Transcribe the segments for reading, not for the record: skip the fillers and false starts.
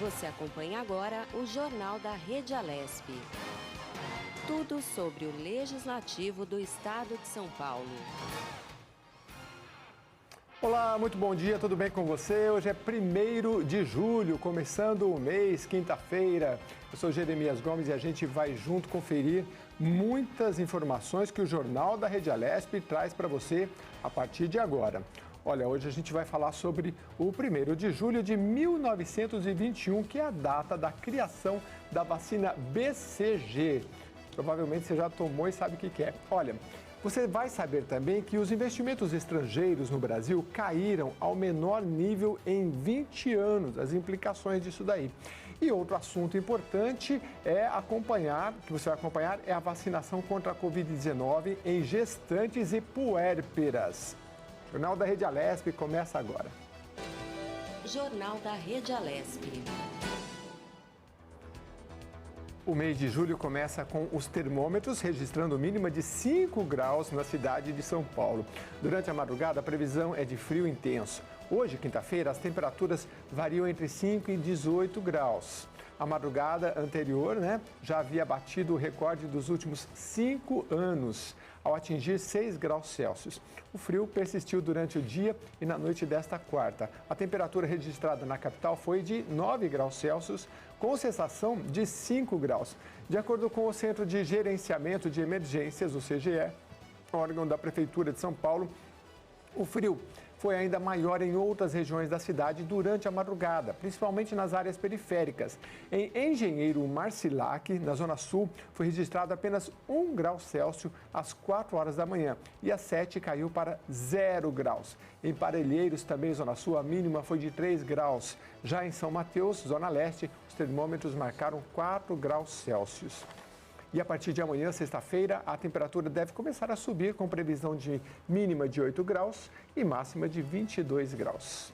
Você acompanha agora o Jornal da Rede Alesp. Tudo sobre o Legislativo do Estado de São Paulo. Olá, muito bom dia, tudo bem com você? Hoje é 1º de julho, começando o mês, quinta-feira. Eu sou Jeremias Gomes e a gente vai junto conferir muitas informações que o Jornal da Rede Alesp traz para você a partir de agora. Olha, hoje a gente vai falar sobre o 1º de julho de 1921, que é a data da criação da vacina BCG. Provavelmente você já tomou e sabe o que é. Olha, você vai saber também que os investimentos estrangeiros no Brasil caíram ao menor nível em 20 anos, as implicações disso daí. E outro assunto importante que você vai acompanhar, é a vacinação contra a Covid-19 em gestantes e puérperas. O Jornal da Rede Alesp começa agora. Jornal da Rede Alesp. O mês de julho começa com os termômetros registrando mínima de 5 graus na cidade de São Paulo. Durante a madrugada, a previsão é de frio intenso. Hoje, quinta-feira, as temperaturas variam entre 5 e 18 graus. A madrugada anterior, já havia batido o recorde dos últimos 5 anos, ao atingir 6 graus Celsius. O frio persistiu durante o dia e na noite desta quarta. A temperatura registrada na capital foi de 9 graus Celsius, com sensação de 5 graus. De acordo com o Centro de Gerenciamento de Emergências, o CGE, órgão da Prefeitura de São Paulo, o frio foi ainda maior em outras regiões da cidade durante a madrugada, principalmente nas áreas periféricas. Em Engenheiro Marcilac, na Zona Sul, foi registrado apenas 1 grau Celsius às 4 horas da manhã e às 7 caiu para 0 graus. Em Parelheiros, também Zona Sul, a mínima foi de 3 graus. Já em São Mateus, Zona Leste, os termômetros marcaram 4 graus Celsius. E a partir de amanhã, sexta-feira, a temperatura deve começar a subir com previsão de mínima de 8 graus e máxima de 22 graus.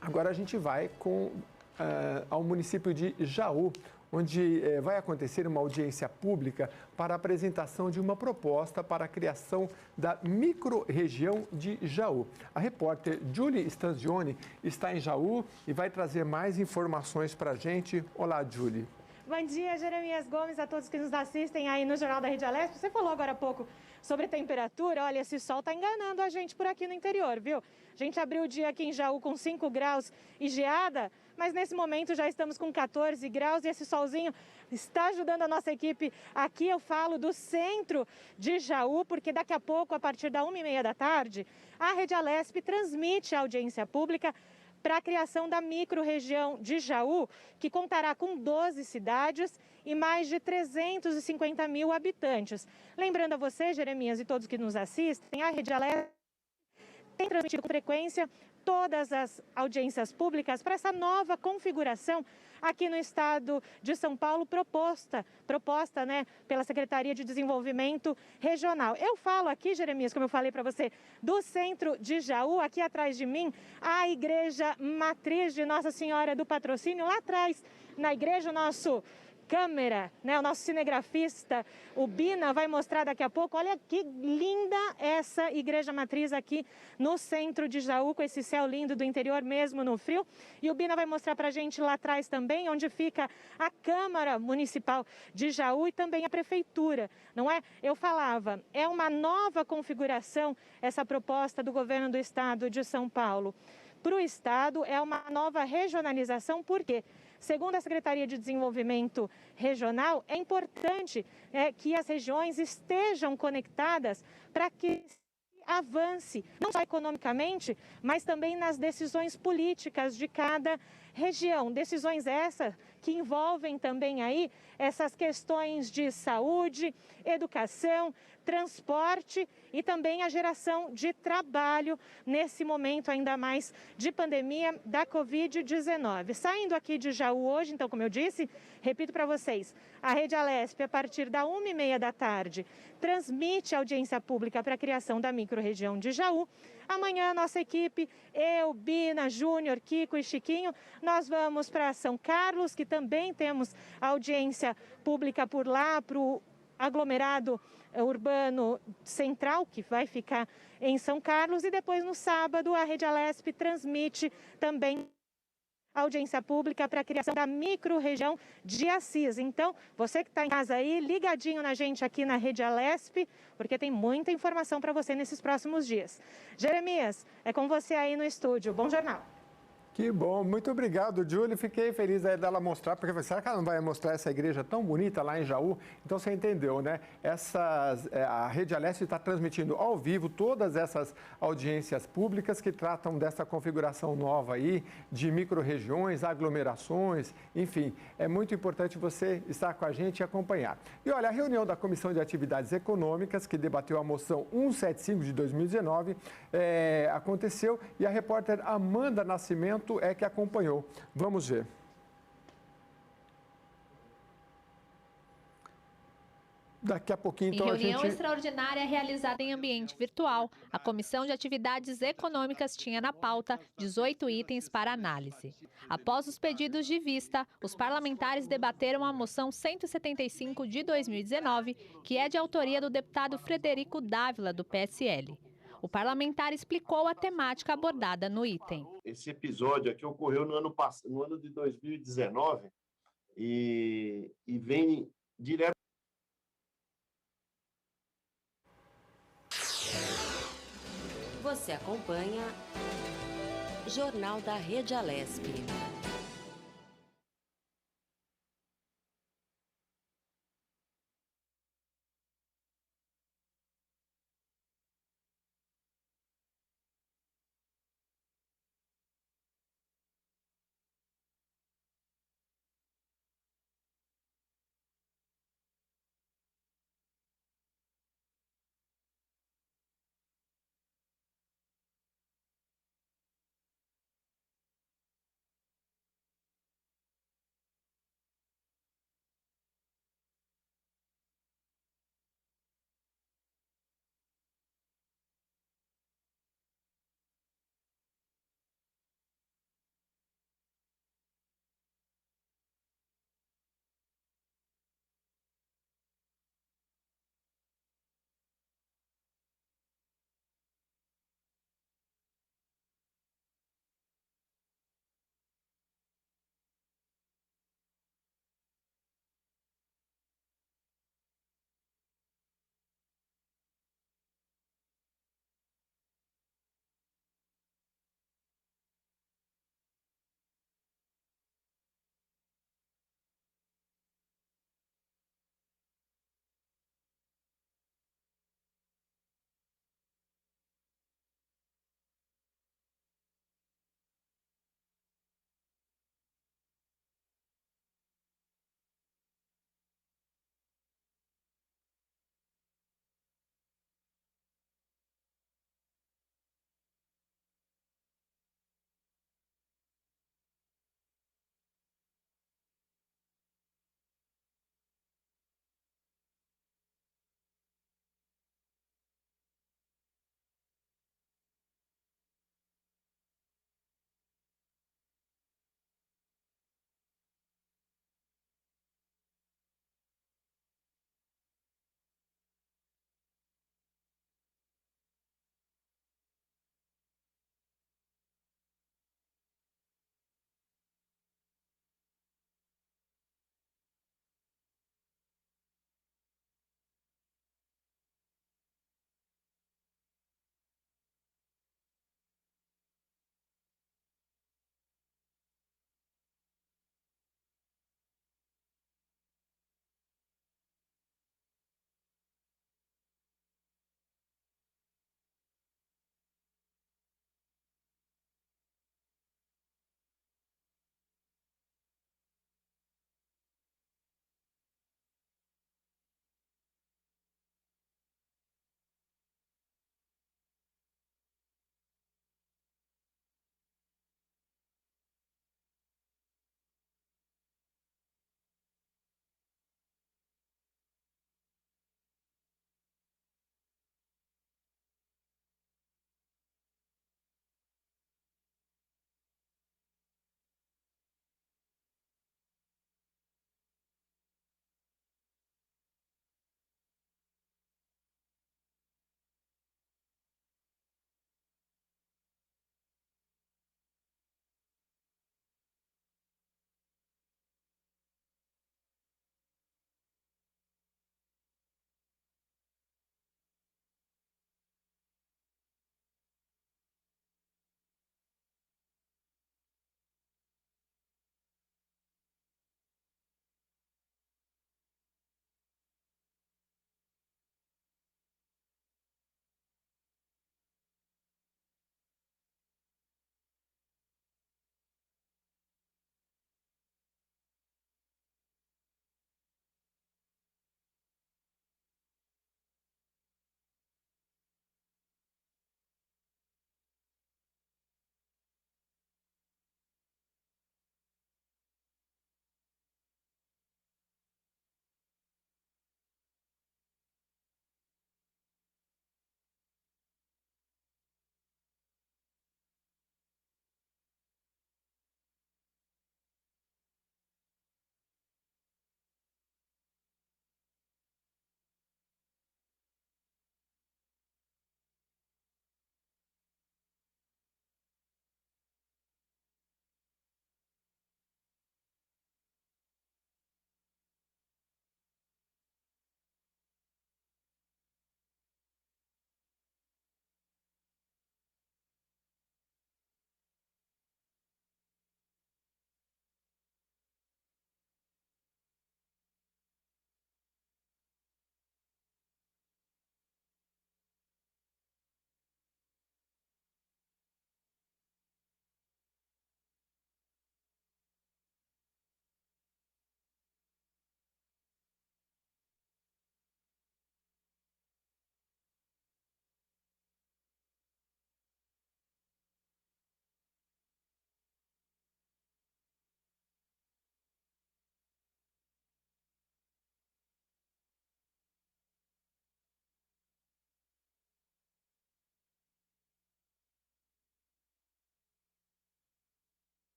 Agora a gente vai ao município de Jaú, onde vai acontecer uma audiência pública para a apresentação de uma proposta para a criação da micro-região de Jaú. A repórter Julie Stanzioni está em Jaú e vai trazer mais informações para a gente. Olá, Julie. Bom dia, Jeremias Gomes, a todos que nos assistem aí no Jornal da Rede Alesp. Você falou agora há pouco sobre temperatura. Olha, esse sol está enganando a gente por aqui no interior, viu? A gente abriu o dia aqui em Jaú com 5 graus e geada, mas nesse momento já estamos com 14 graus e esse solzinho está ajudando a nossa equipe. Aqui eu falo do centro de Jaú, porque daqui a pouco, a partir da 1h30 da tarde, a Rede Alesp transmite a audiência pública para a criação da micro-região de Jaú, que contará com 12 cidades e mais de 350 mil habitantes. Lembrando a você, Jeremias, e todos que nos assistem, a Rede Alesp tem transmitido com frequência todas as audiências públicas para essa nova configuração aqui no estado de São Paulo, proposta pela Secretaria de Desenvolvimento Regional. Eu falo aqui, Jeremias, como eu falei para você, do centro de Jaú, aqui atrás de mim, a Igreja Matriz de Nossa Senhora do Patrocínio, lá atrás, na igreja, o nosso câmera, o nosso cinegrafista, o Bina, vai mostrar daqui a pouco. Olha que linda essa igreja matriz aqui no centro de Jaú, com esse céu lindo do interior mesmo no frio. E o Bina vai mostrar pra gente lá atrás também, onde fica a Câmara Municipal de Jaú e também a Prefeitura, não é? Eu falava, é uma nova configuração essa proposta do governo do estado de São Paulo. Para o estado é uma nova regionalização, por quê? Segundo a Secretaria de Desenvolvimento Regional, é importante que as regiões estejam conectadas para que avance, não só economicamente, mas também nas decisões políticas de cada região. Decisões essas que envolvem também aí essas questões de saúde, educação, transporte e também a geração de trabalho nesse momento ainda mais de pandemia da Covid-19. Saindo aqui de Jaú hoje, então, como eu disse, repito para vocês, a Rede Alesp, a partir da 1h30 da tarde, transmite audiência pública para a criação da micro-região de Jaú. Amanhã, nossa equipe, eu, Bina, Júnior, Kiko e Chiquinho, nós vamos para São Carlos, que também temos audiência pública por lá, para o aglomerado urbano central, que vai ficar em São Carlos. E depois, no sábado, a Rede Alesp transmite também audiência pública para a criação da micro-região de Assis. Então, você que está em casa aí, ligadinho na gente aqui na Rede Alesp, porque tem muita informação para você nesses próximos dias. Jeremias, é com você aí no estúdio. Bom jornal. Que bom, muito obrigado, Júlio. Fiquei feliz aí dela mostrar, porque será que ela não vai mostrar essa igreja tão bonita lá em Jaú? Então você entendeu, né? A Rede Alesp está transmitindo ao vivo todas essas audiências públicas que tratam dessa configuração nova aí, de micro-regiões, aglomerações, enfim. É muito importante você estar com a gente e acompanhar. E olha, a reunião da Comissão de Atividades Econômicas, que debateu a moção 175 de 2019, aconteceu e a repórter Amanda Nascimento é que acompanhou. Vamos ver. Daqui a pouquinho, então, em reunião extraordinária realizada em ambiente virtual, a Comissão de Atividades Econômicas tinha na pauta 18 itens para análise. Após os pedidos de vista, os parlamentares debateram a moção 175 de 2019, que é de autoria do deputado Frederico Dávila, do PSL. O parlamentar explicou a temática abordada no item. Esse episódio aqui ocorreu no ano de 2019 e vem direto. Você acompanha Jornal da Rede Alesp.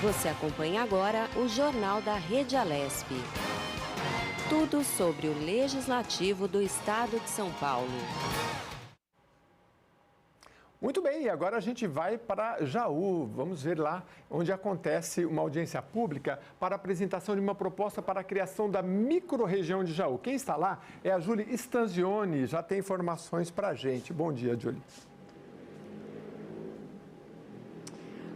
Você acompanha agora o Jornal da Rede Alesp. Tudo sobre o Legislativo do Estado de São Paulo. Muito bem, e agora a gente vai para Jaú. Vamos ver lá onde acontece uma audiência pública para a apresentação de uma proposta para a criação da microrregião de Jaú. Quem está lá é a Júlia Stanzioni, já tem informações para a gente. Bom dia, Júlia.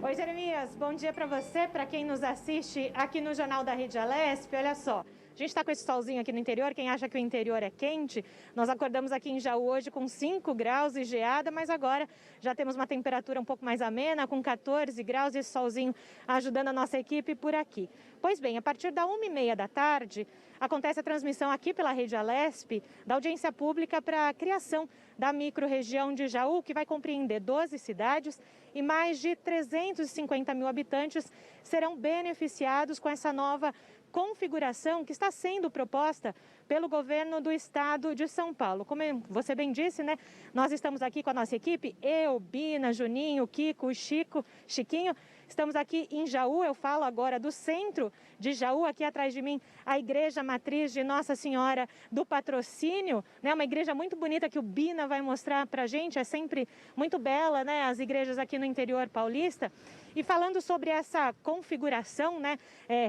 Oi, Jeremias, bom dia para você, para quem nos assiste aqui no Jornal da Rede Alesp. Olha só, a gente está com esse solzinho aqui no interior, quem acha que o interior é quente, nós acordamos aqui em Jaú hoje com 5 graus e geada, mas agora já temos uma temperatura um pouco mais amena, com 14 graus e esse solzinho ajudando a nossa equipe por aqui. Pois bem, a partir da 1h30 da tarde, acontece a transmissão aqui pela Rede Alesp da audiência pública para a criação da microrregião de Jaú, que vai compreender 12 cidades e mais de 350 mil habitantes serão beneficiados com essa nova configuração que está sendo proposta pelo governo do estado de São Paulo. Como você bem disse, né? Nós estamos aqui com a nossa equipe, eu, Bina, Juninho, Kiko, Chico, Chiquinho. Estamos aqui em Jaú, eu falo agora do centro de Jaú, aqui atrás de mim, a Igreja Matriz de Nossa Senhora do Patrocínio, né? Uma igreja muito bonita que o Bina vai mostrar pra gente, é sempre muito bela, né? As igrejas aqui no interior paulista. E falando sobre essa configuração, né,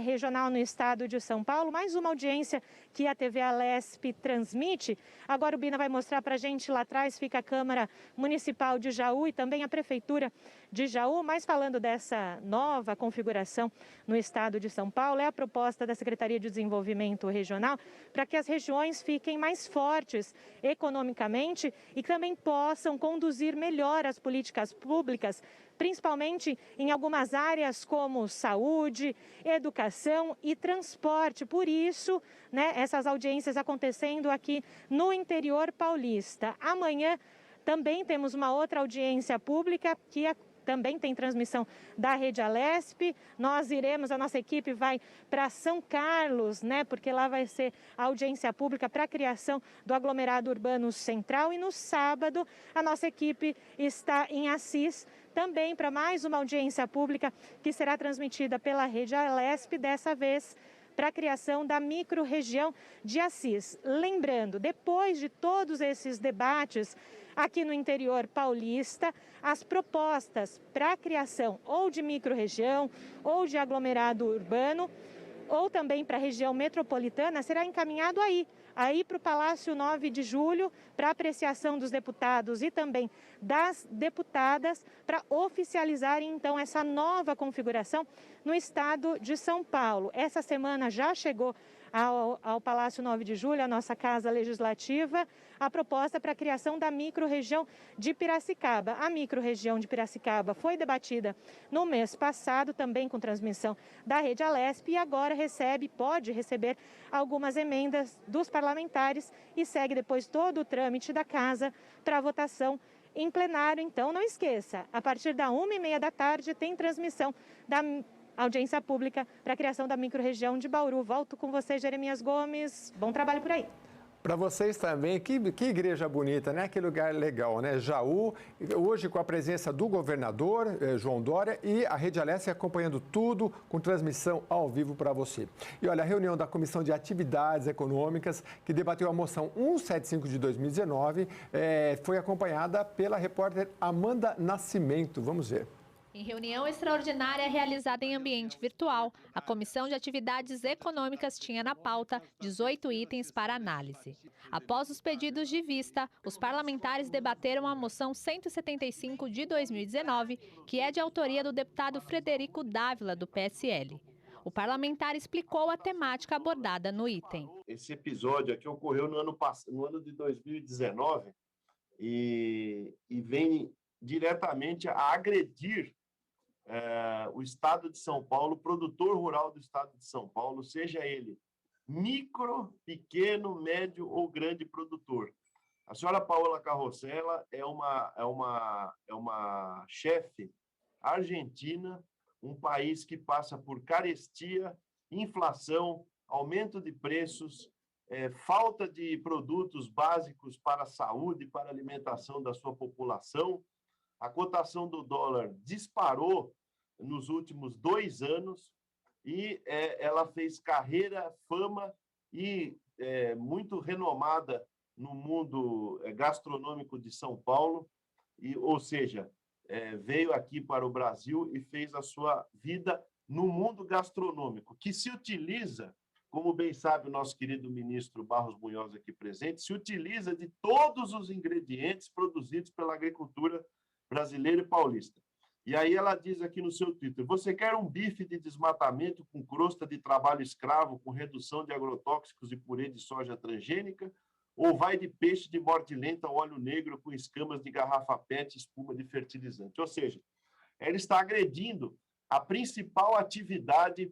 regional no estado de São Paulo, mais uma audiência que a TV Alesp transmite. Agora o Bina vai mostrar para a gente, lá atrás fica a Câmara Municipal de Jaú e também a Prefeitura de Jaú. Mas falando dessa nova configuração no estado de São Paulo, é a proposta da Secretaria de Desenvolvimento Regional para que as regiões fiquem mais fortes economicamente e também possam conduzir melhor as políticas públicas, principalmente em algumas áreas como saúde, educação e transporte. Por isso, né, essas audiências acontecendo aqui no interior paulista. Amanhã também temos uma outra audiência pública que também tem transmissão da Rede Alesp. Nós iremos, a nossa equipe vai para São Carlos, né? Porque lá vai ser a audiência pública para a criação do aglomerado urbano central. E no sábado, a nossa equipe está em Assis, também para mais uma audiência pública que será transmitida pela Rede Alesp, dessa vez para a criação da microrregião de Assis. Lembrando, depois de todos esses debates aqui no interior paulista, as propostas para a criação ou de microrregião ou de aglomerado urbano ou também para a região metropolitana será encaminhado aí para o Palácio 9 de Julho, para apreciação dos deputados e também das deputadas, para oficializarem então essa nova configuração no estado de São Paulo. Essa semana já chegou ao Palácio 9 de Julho, a nossa Casa Legislativa, a proposta para a criação da microrregião de Piracicaba. A microrregião de Piracicaba foi debatida no mês passado, também com transmissão da Rede Alesp, e agora pode receber algumas emendas dos parlamentares e segue depois todo o trâmite da Casa para votação em plenário. Então, não esqueça, a partir da 1h30 da tarde tem transmissão da audiência pública para a criação da microrregião de Bauru. Volto com você, Jeremias Gomes. Bom trabalho por aí. Para vocês também, que igreja bonita, né? Que lugar legal, né? Jaú, hoje com a presença do governador João Dória e a Rede Alesp acompanhando tudo com transmissão ao vivo para você. E olha, a reunião da Comissão de Atividades Econômicas, que debateu a moção 175 de 2019, foi acompanhada pela repórter Amanda Nascimento. Vamos ver. Em reunião extraordinária realizada em ambiente virtual, a Comissão de Atividades Econômicas tinha na pauta 18 itens para análise. Após os pedidos de vista, os parlamentares debateram a moção 175 de 2019, que é de autoria do deputado Frederico Dávila, do PSL. O parlamentar explicou a temática abordada no item. Esse episódio aqui ocorreu no ano de 2019 e vem diretamente a agredir o Estado de São Paulo, o produtor rural do Estado de São Paulo, seja ele micro, pequeno, médio ou grande produtor. A senhora Paola Carrossela é uma chefe argentina, um país que passa por carestia, inflação, aumento de preços, falta de produtos básicos para a saúde, para a alimentação da sua população. A cotação do dólar disparou nos últimos 2 anos e ela fez carreira, fama e muito renomada no mundo gastronômico de São Paulo, ou seja, veio aqui para o Brasil e fez a sua vida no mundo gastronômico, que se utiliza, como bem sabe o nosso querido ministro Barros Munhoz aqui presente, se utiliza de todos os ingredientes produzidos pela agricultura brasileira e paulista. E aí ela diz aqui no seu título: você quer um bife de desmatamento com crosta de trabalho escravo, com redução de agrotóxicos e purê de soja transgênica? Ou vai de peixe de morte lenta ao óleo negro com escamas de garrafa PET e espuma de fertilizante? Ou seja, ela está agredindo a principal atividade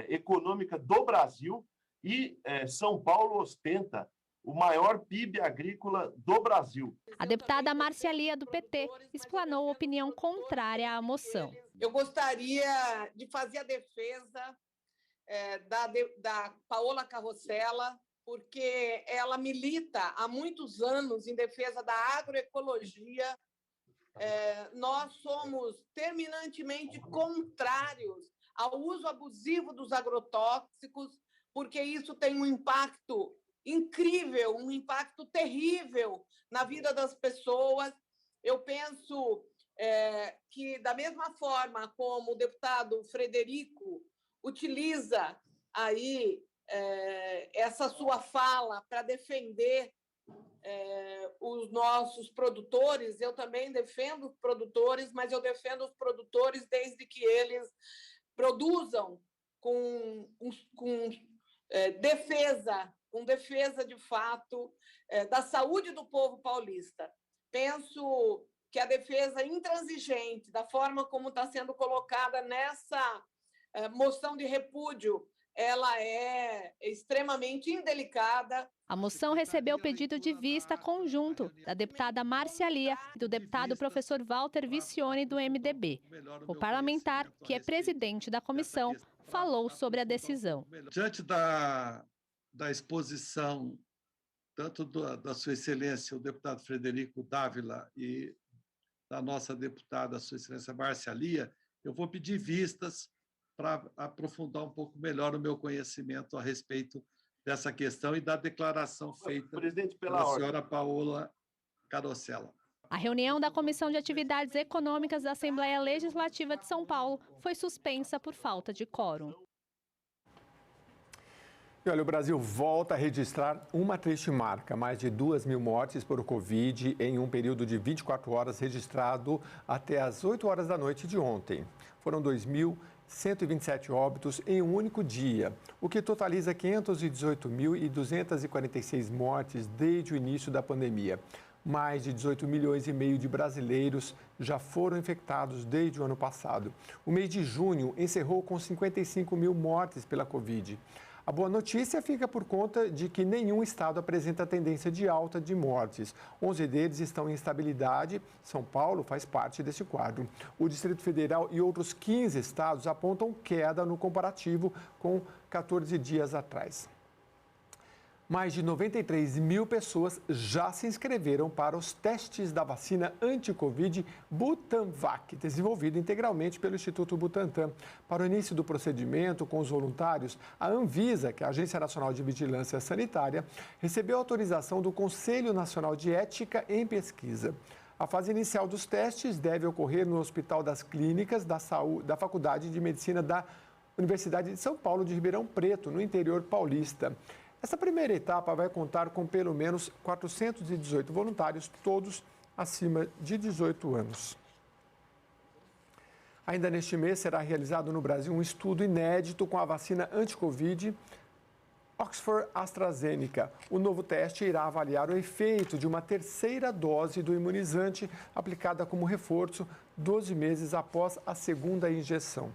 econômica do Brasil e São Paulo ostenta o maior PIB agrícola do Brasil. A deputada Márcia Lia, do PT, explanou opinião contrária à moção. Eu gostaria de fazer a defesa da Paola Carrossela, porque ela milita há muitos anos em defesa da agroecologia. Nós somos terminantemente contrários ao uso abusivo dos agrotóxicos, porque isso tem um impacto incrível, um impacto terrível na vida das pessoas. Eu penso que, da mesma forma como o deputado Frederico utiliza aí essa sua fala para defender os nossos produtores, eu também defendo os produtores, mas eu defendo os produtores desde que eles produzam com defesa de fato da saúde do povo paulista. Penso que a defesa intransigente, da forma como está sendo colocada nessa moção de repúdio, ela é extremamente indelicada. A moção recebeu pedido de vista conjunto da deputada Márcia Lia e do deputado professor Walter Vicione, do MDB. O parlamentar, que é presidente da comissão, falou sobre a decisão. Diante da exposição, tanto da sua excelência, o deputado Frederico Dávila, e da nossa deputada, sua excelência Márcia Lia, eu vou pedir vistas para aprofundar um pouco melhor o meu conhecimento a respeito dessa questão e da declaração feita pela senhora Paola Carrossela. A reunião da Comissão de Atividades Econômicas da Assembleia Legislativa de São Paulo foi suspensa por falta de quórum. E olha, o Brasil volta a registrar uma triste marca: mais de 2.000 mortes por Covid em um período de 24 horas registrado até as 8 horas da noite de ontem. Foram 2.127 óbitos em um único dia, o que totaliza 518.246 mortes desde o início da pandemia. Mais de 18 milhões e meio de brasileiros já foram infectados desde o ano passado. O mês de junho encerrou com 55 mil mortes pela Covid. A boa notícia fica por conta de que nenhum estado apresenta tendência de alta de mortes. 11 deles estão em estabilidade. São Paulo faz parte desse quadro. O Distrito Federal e outros 15 estados apontam queda no comparativo com 14 dias atrás. Mais de 93 mil pessoas já se inscreveram para os testes da vacina anti-Covid Butanvac, desenvolvida integralmente pelo Instituto Butantan. Para o início do procedimento com os voluntários, a Anvisa, que é a Agência Nacional de Vigilância Sanitária, recebeu autorização do Conselho Nacional de Ética em Pesquisa. A fase inicial dos testes deve ocorrer no Hospital das Clínicas da Faculdade de Medicina da Universidade de São Paulo de Ribeirão Preto, no interior paulista. Essa primeira etapa vai contar com pelo menos 418 voluntários, todos acima de 18 anos. Ainda neste mês será realizado no Brasil um estudo inédito com a vacina anti-Covid Oxford AstraZeneca. O novo teste irá avaliar o efeito de uma terceira dose do imunizante aplicada como reforço 12 meses após a segunda injeção.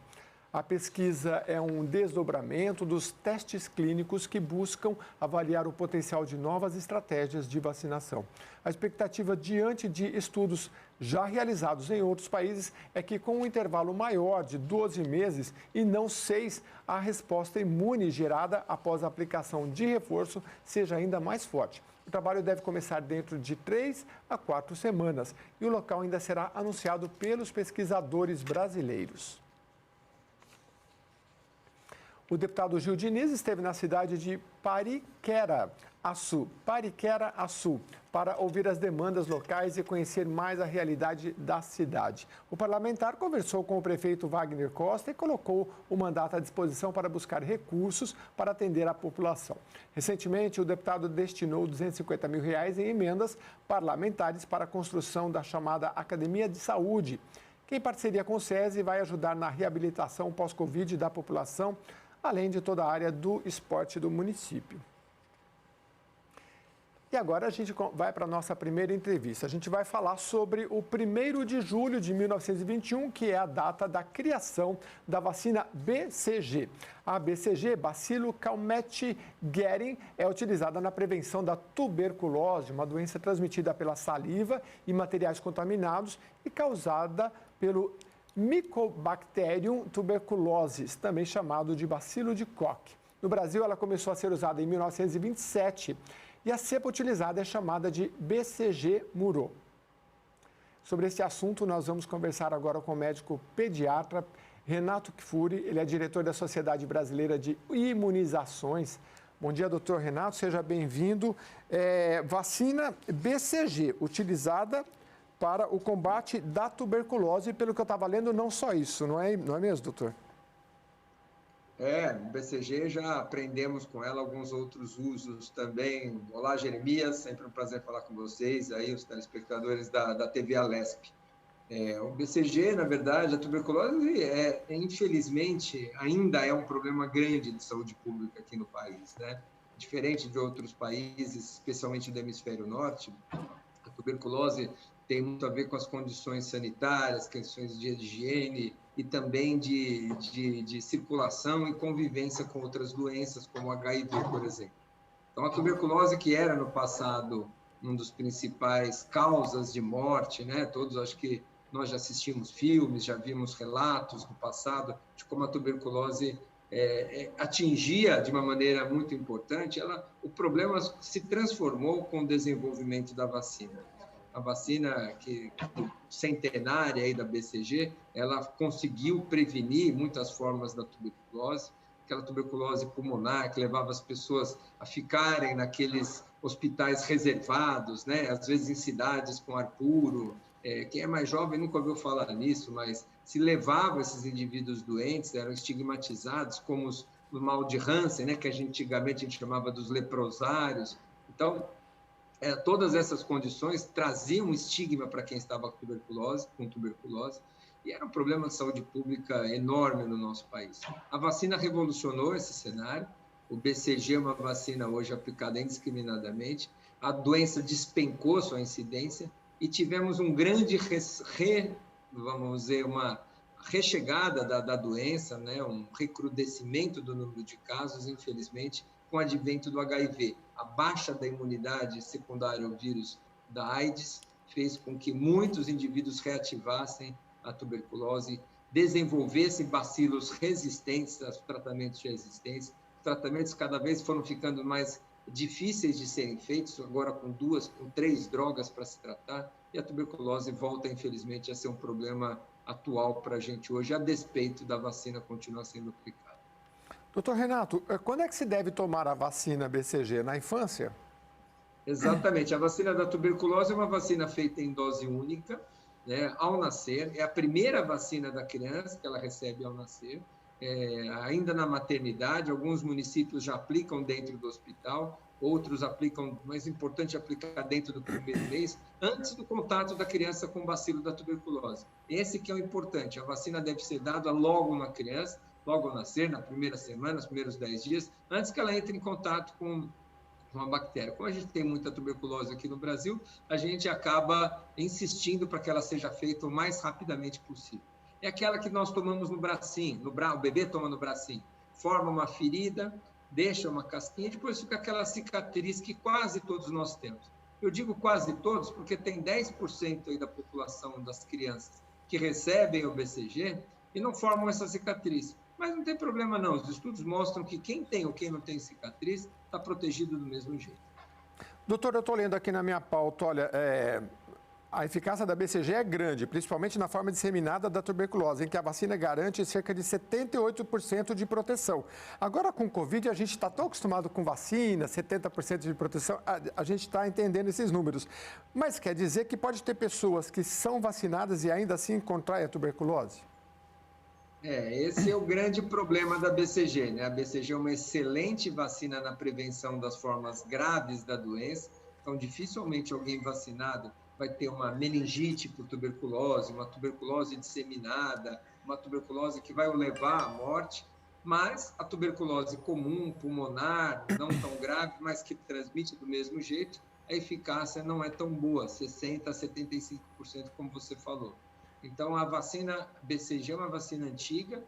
A pesquisa é um desdobramento dos testes clínicos que buscam avaliar o potencial de novas estratégias de vacinação. A expectativa diante de estudos já realizados em outros países é que, com um intervalo maior de 12 meses e não 6, a resposta imune gerada após a aplicação de reforço seja ainda mais forte. O trabalho deve começar dentro de 3 a 4 semanas e o local ainda será anunciado pelos pesquisadores brasileiros. O deputado Gil Diniz esteve na cidade de Pariquera-Açu, para ouvir as demandas locais e conhecer mais a realidade da cidade. O parlamentar conversou com o prefeito Wagner Costa e colocou o mandato à disposição para buscar recursos para atender a população. Recentemente, o deputado destinou R$250 mil em emendas parlamentares para a construção da chamada Academia de Saúde, que, em parceria com o SESI, vai ajudar na reabilitação pós-Covid da população, além de toda a área do esporte do município. E agora a gente vai para a nossa primeira entrevista. A gente vai falar sobre o 1º de julho de 1921, que é a data da criação da vacina BCG. A BCG, Bacilo Calmette-Guerin, é utilizada na prevenção da tuberculose, uma doença transmitida pela saliva e materiais contaminados e causada pelo Mycobacterium tuberculosis, também chamado de bacilo de Koch. No Brasil, ela começou a ser usada em 1927 e a cepa utilizada é chamada de BCG Muro. Sobre esse assunto, nós vamos conversar agora com o médico pediatra Renato Kfouri. Ele é diretor da Sociedade Brasileira de Imunizações. Bom dia, doutor Renato, seja bem-vindo. Vacina BCG, utilizada para o combate da tuberculose, pelo que eu estava lendo, não só isso, não é mesmo, doutor? BCG já aprendemos com ela alguns outros usos também. Olá, Jeremias, sempre um prazer falar com vocês, aí os telespectadores da TV Alesp. O BCG, na verdade, a tuberculose, infelizmente, ainda é um problema grande de saúde pública aqui no país, né? Diferente de outros países, especialmente do hemisfério norte, a tuberculose tem muito a ver com as condições sanitárias, questões de higiene e também de circulação e convivência com outras doenças, como HIV, por exemplo. Então, a tuberculose, que era no passado um dos principais causas de morte, né? Todos, acho que nós já assistimos filmes, já vimos relatos no passado de como a tuberculose atingia de uma maneira muito importante. O problema se transformou com o desenvolvimento da vacina. A vacina centenária aí da BCG, ela conseguiu prevenir muitas formas da tuberculose, aquela tuberculose pulmonar que levava as pessoas a ficarem naqueles hospitais reservados, né? Às vezes em cidades com ar puro. Quem é mais jovem nunca ouviu falar nisso, mas se levava esses indivíduos doentes, eram estigmatizados como o mal de Hansen, né? Que antigamente a gente chamava dos leprosários. Então, todas essas condições traziam estigma para quem estava com tuberculose, e era um problema de saúde pública enorme no nosso país. A vacina revolucionou esse cenário. O BCG é uma vacina hoje aplicada indiscriminadamente. A doença despencou sua incidência e tivemos um grande uma rechegada da doença, né? Um recrudescimento do número de casos, infelizmente, com o advento do HIV. A baixa da imunidade secundária ao vírus da AIDS fez com que muitos indivíduos reativassem a tuberculose, desenvolvessem bacilos resistentes aos tratamentos resistentes. Os tratamentos cada vez foram ficando mais difíceis de serem feitos, agora com 3 drogas para se tratar, e a tuberculose volta, infelizmente, a ser um problema atual para a gente hoje, a despeito da vacina continuar sendo aplicada. Doutor Renato, quando é que se deve tomar a vacina BCG? Na infância? Exatamente. A vacina da tuberculose é uma vacina feita em dose única, né, ao nascer. É a primeira vacina da criança que ela recebe ao nascer. Ainda na maternidade, alguns municípios já aplicam dentro do hospital, outros aplicam, mais importante, aplicar dentro do primeiro mês, antes do contato da criança com o bacilo da tuberculose. Esse que é o importante. A vacina deve ser dada logo na criança, logo ao nascer, na primeira semana, nos primeiros 10 dias, antes que ela entre em contato com uma bactéria. Como a gente tem muita tuberculose aqui no Brasil, a gente acaba insistindo para que ela seja feita o mais rapidamente possível. é aquela que nós tomamos no bracinho, o bebê toma no bracinho, forma uma ferida, deixa uma casquinha, e depois fica aquela cicatriz que quase todos nós temos. Eu digo quase todos porque tem 10% aí da população das crianças que recebem o BCG e não formam essa cicatriz. Mas não tem problema não, os estudos mostram que quem tem ou quem não tem cicatriz está protegido do mesmo jeito. Doutor, eu estou lendo aqui na minha pauta, olha, a eficácia da BCG é grande, principalmente na forma disseminada da tuberculose, em que a vacina garante cerca de 78% de proteção. Agora, com o Covid, a gente está tão acostumado com vacina, 70% de proteção, a gente está entendendo esses números. Mas quer dizer que pode ter pessoas que são vacinadas e ainda assim contraem a tuberculose? Esse é o grande problema da BCG, né? A BCG é uma excelente vacina na prevenção das formas graves da doença, então dificilmente alguém vacinado vai ter uma meningite por tuberculose, uma tuberculose disseminada, uma tuberculose que vai o levar à morte, mas a tuberculose comum, pulmonar, não tão grave, mas que transmite do mesmo jeito, a eficácia não é tão boa, 60% a 75%, como você falou. Então, a vacina BCG é uma vacina antiga,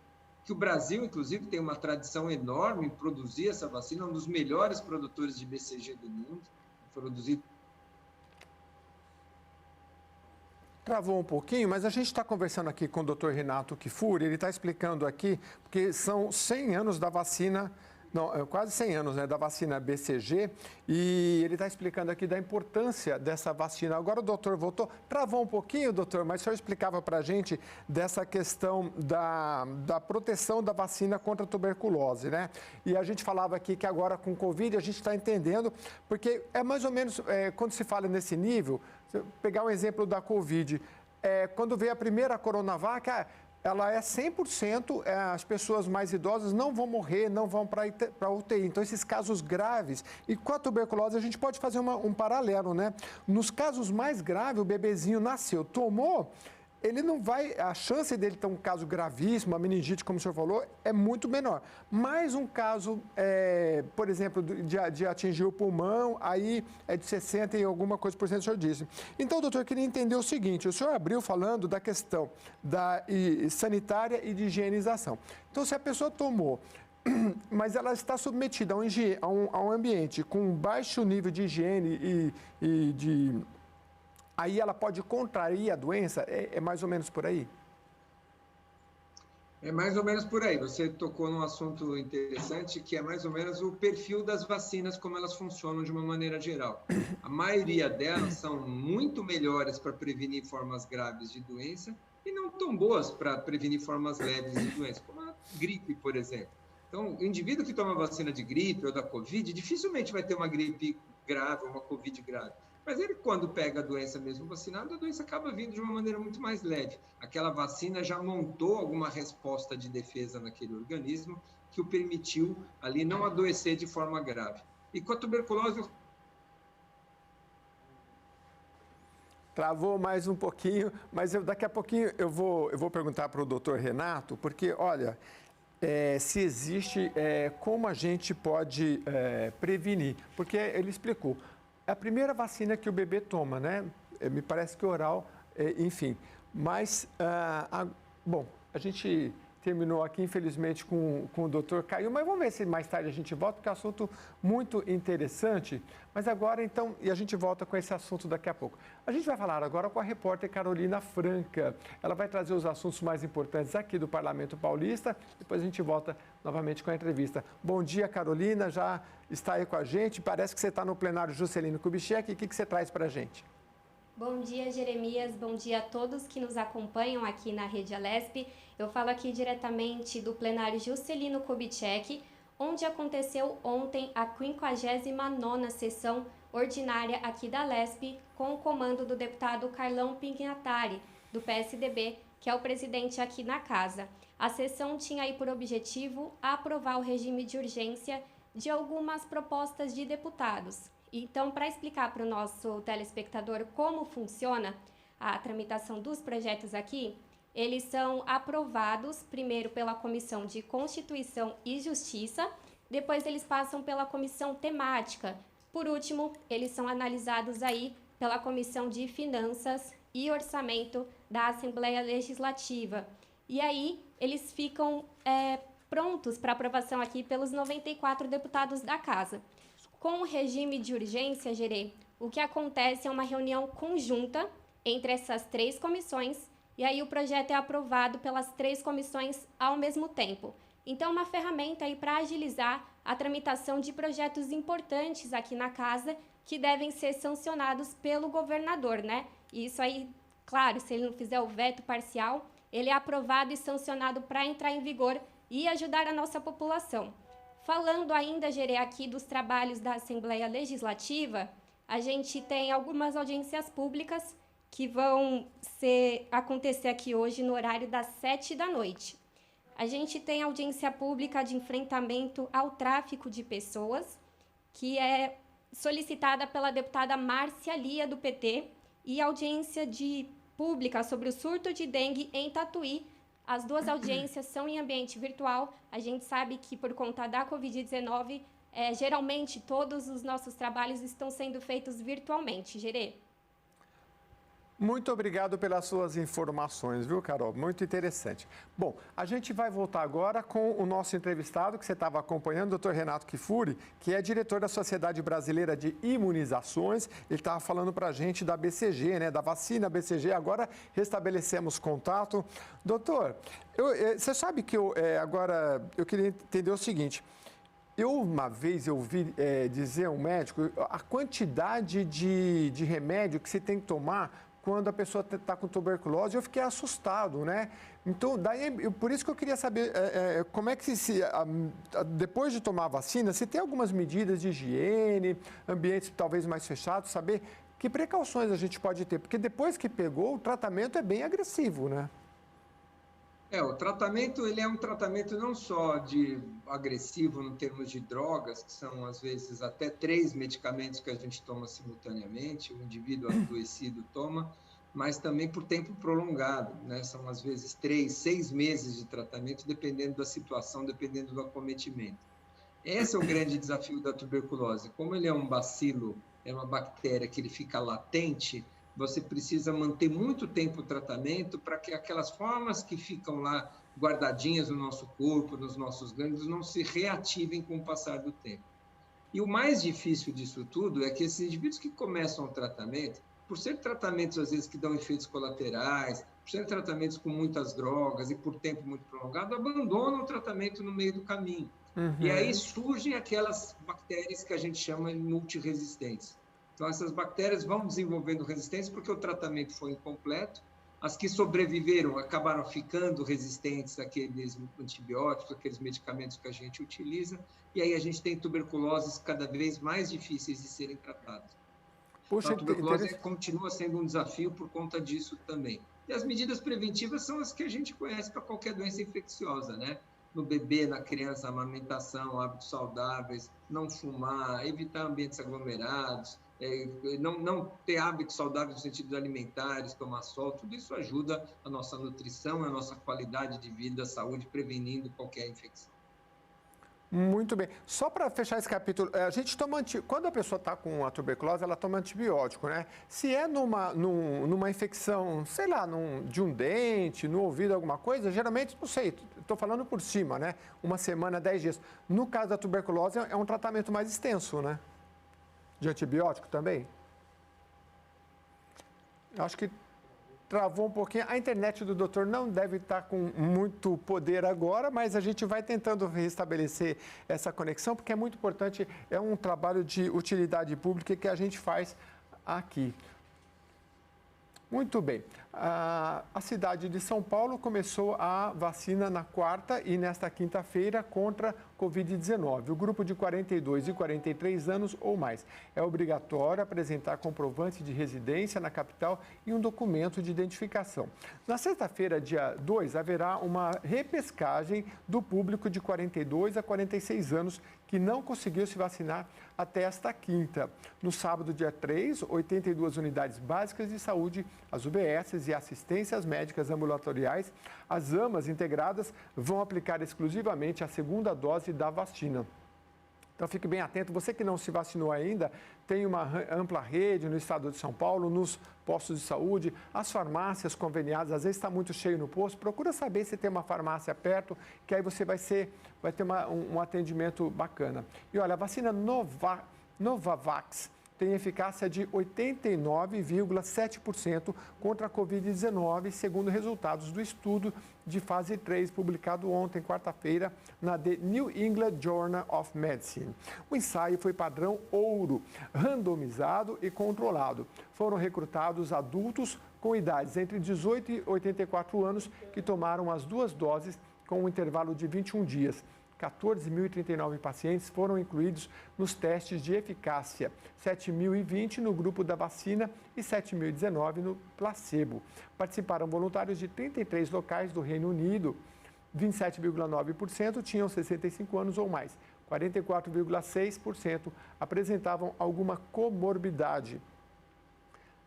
que o Brasil, inclusive, tem uma tradição enorme em produzir essa vacina, um dos melhores produtores de BCG do mundo, produzido. Travou um pouquinho, mas a gente está conversando aqui com o Dr. Renato Kifuri, ele está explicando aqui, porque são 100 anos da vacina, não, quase 100 anos, né, da vacina BCG, e ele está explicando aqui da importância dessa vacina. Agora o doutor voltou, travou um pouquinho, doutor, mas o senhor explicava para a gente dessa questão da proteção da vacina contra a tuberculose, né? E a gente falava aqui que agora com o Covid a gente está entendendo, porque é mais ou menos, quando se fala nesse nível, se eu pegar um exemplo da Covid, quando veio a primeira Coronavac, ela é 100%, as pessoas mais idosas não vão morrer, não vão para a UTI. Então, esses casos graves, e com a tuberculose a gente pode fazer um paralelo, né? Nos casos mais graves, o bebezinho nasceu, tomou, ele não vai, a chance dele ter um caso gravíssimo, a meningite, como o senhor falou, é muito menor. Mas um caso, por exemplo, de atingir o pulmão, aí é de 60% e alguma coisa por cento, o senhor disse. Então, doutor, eu queria entender o seguinte, o senhor abriu falando da questão sanitária e de higienização. Então, se a pessoa tomou, mas ela está submetida a um ambiente com baixo nível de higiene e de... Aí ela pode contrair a doença? É mais ou menos por aí? É mais ou menos por aí. Você tocou num assunto interessante, que é mais ou menos o perfil das vacinas, como elas funcionam de uma maneira geral. A maioria delas são muito melhores para prevenir formas graves de doença e não tão boas para prevenir formas leves de doença, como a gripe, por exemplo. Então, o indivíduo que toma vacina de gripe ou da Covid, dificilmente vai ter uma gripe grave ou uma Covid grave. Mas ele, quando pega a doença mesmo vacinado, a doença acaba vindo de uma maneira muito mais leve. Aquela vacina já montou alguma resposta de defesa naquele organismo que o permitiu ali não adoecer de forma grave. E com a tuberculose... Travou mais um pouquinho, mas daqui a pouquinho eu vou perguntar para o doutor Renato, porque, olha, se existe, como a gente pode prevenir, porque ele explicou. É a primeira vacina que o bebê toma, né? Me parece que oral, enfim. Mas, bom, a gente terminou aqui, infelizmente, com o doutor Caio, mas vamos ver se mais tarde a gente volta, porque é um assunto muito interessante. Mas agora, então, e a gente volta com esse assunto daqui a pouco. A gente vai falar agora com a repórter Carolina Franca. Ela vai trazer os assuntos mais importantes aqui do Parlamento Paulista. Depois a gente volta novamente com a entrevista. Bom dia, Carolina, já está aí com a gente. Parece que você está no plenário Juscelino Kubitschek. O que você traz para a gente? Bom dia, Jeremias. Bom dia a todos que nos acompanham aqui na Rede Alesp. Eu falo aqui diretamente do plenário Juscelino Kubitschek, onde aconteceu ontem a 59ª sessão ordinária aqui da Alesp, com o comando do deputado Carlão Pignatari, do PSDB, que é o presidente aqui na casa. A sessão tinha aí por objetivo aprovar o regime de urgência de algumas propostas de deputados. Então, para explicar para o nosso telespectador como funciona a tramitação dos projetos aqui, eles são aprovados primeiro pela Comissão de Constituição e Justiça, depois eles passam pela Comissão Temática, por último, eles são analisados aí pela Comissão de Finanças e Orçamento da Assembleia Legislativa. e aí eles ficam prontos para aprovação aqui pelos 94 deputados da Casa. Com o regime de urgência, Gerê, o que acontece é uma reunião conjunta entre essas 3 comissões, e aí o projeto é aprovado pelas 3 comissões ao mesmo tempo. Então, uma ferramenta aí para agilizar a tramitação de projetos importantes aqui na Casa, que devem ser sancionados pelo governador, né? E isso aí, claro, se ele não fizer o veto parcial, ele é aprovado e sancionado para entrar em vigor e ajudar a nossa população. Falando ainda, Gerê, aqui dos trabalhos da Assembleia Legislativa, a gente tem algumas audiências públicas que vão acontecer aqui hoje no horário das 19h. A gente tem audiência pública de enfrentamento ao tráfico de pessoas, que é solicitada pela deputada Márcia Lia, do PT, e audiência pública sobre o surto de dengue em Tatuí. As 2 audiências são em ambiente virtual. A gente sabe que, por conta da Covid-19, geralmente todos os nossos trabalhos estão sendo feitos virtualmente. Gerê. Muito obrigado pelas suas informações, viu, Carol? Muito interessante. Bom, a gente vai voltar agora com o nosso entrevistado, que você estava acompanhando, o Dr. Renato Kifuri, que é diretor da Sociedade Brasileira de Imunizações. Ele estava falando para a gente da BCG, né, da vacina BCG. Agora restabelecemos contato. Doutor, você sabe que agora eu queria entender o seguinte. Uma vez eu ouvi dizer a um médico a quantidade de remédio que você tem que tomar quando a pessoa está com tuberculose. Eu fiquei assustado, né? Então, por isso que eu queria saber como é que depois de tomar a vacina, se tem algumas medidas de higiene, ambientes talvez mais fechados, saber que precauções a gente pode ter, porque depois que pegou, o tratamento é bem agressivo, né? O tratamento, ele é um tratamento não só de agressivo no termos de drogas, que são às vezes até 3 medicamentos que a gente toma simultaneamente, o indivíduo adoecido toma, mas também por tempo prolongado, né? São às vezes 3, 6 meses de tratamento, dependendo da situação, dependendo do acometimento. Esse é o grande desafio da tuberculose. Como ele é um bacilo, é uma bactéria que ele fica latente, você precisa manter muito tempo o tratamento para que aquelas formas que ficam lá guardadinhas no nosso corpo, nos nossos gânglios, não se reativem com o passar do tempo. E o mais difícil disso tudo é que esses indivíduos que começam o tratamento, por ser tratamentos às vezes que dão efeitos colaterais, por ser tratamentos com muitas drogas e por tempo muito prolongado, abandonam o tratamento no meio do caminho. Uhum. E aí surgem aquelas bactérias que a gente chama de multiresistentes. Então, essas bactérias vão desenvolvendo resistência porque o tratamento foi incompleto. As que sobreviveram acabaram ficando resistentes àqueles antibióticos, àqueles medicamentos que a gente utiliza. E aí a gente tem tuberculoses cada vez mais difíceis de serem tratadas. Puxa, então, a tuberculose continua sendo um desafio por conta disso também. E as medidas preventivas são as que a gente conhece para qualquer doença infecciosa, né? No bebê, na criança, amamentação, hábitos saudáveis, não fumar, evitar ambientes aglomerados, não ter hábitos saudáveis no sentido alimentares, tomar sol, tudo isso ajuda a nossa nutrição, a nossa qualidade de vida, a saúde, prevenindo qualquer infecção. Muito bem. Só para fechar esse capítulo, a gente toma quando a pessoa está com a tuberculose, ela toma antibiótico, né? Se é numa infecção, sei lá, de um dente, no ouvido, alguma coisa, geralmente, não sei, estou falando por cima, né? 1 semana, 10 dias. No caso da tuberculose, é um tratamento mais extenso, né? De antibiótico também? Acho que travou um pouquinho. A internet do doutor não deve estar com muito poder agora, mas a gente vai tentando restabelecer essa conexão, porque é muito importante, é um trabalho de utilidade pública que a gente faz aqui. Muito bem. A cidade de São Paulo começou a vacina na quarta e nesta quinta-feira contra Covid-19. O grupo de 42 e 43 anos ou mais é obrigatório apresentar comprovante de residência na capital e um documento de identificação. Na sexta-feira, dia 2, haverá uma repescagem do público de 42 a 46 anos que não conseguiu se vacinar até esta quinta. No sábado, dia 3, 82 unidades básicas de saúde, as UBSs e assistências médicas ambulatoriais, as AMAs integradas, vão aplicar exclusivamente a segunda dose da vacina. Então, fique bem atento. Você que não se vacinou ainda, tem uma ampla rede no estado de São Paulo, nos postos de saúde, as farmácias conveniadas. Às vezes está muito cheio no posto. Procura saber se tem uma farmácia perto, que aí você vai ter um atendimento bacana. E olha, a vacina Novavax tem eficácia de 89,7% contra a Covid-19, segundo resultados do estudo de fase 3, publicado ontem, quarta-feira, na The New England Journal of Medicine. O ensaio foi padrão ouro, randomizado e controlado. Foram recrutados adultos com idades entre 18 e 84 anos que tomaram as 2 doses com um intervalo de 21 dias. 14.039 pacientes foram incluídos nos testes de eficácia, 7.020 no grupo da vacina e 7.019 no placebo. Participaram voluntários de 33 locais do Reino Unido. 27,9% tinham 65 anos ou mais. 44,6% apresentavam alguma comorbidade.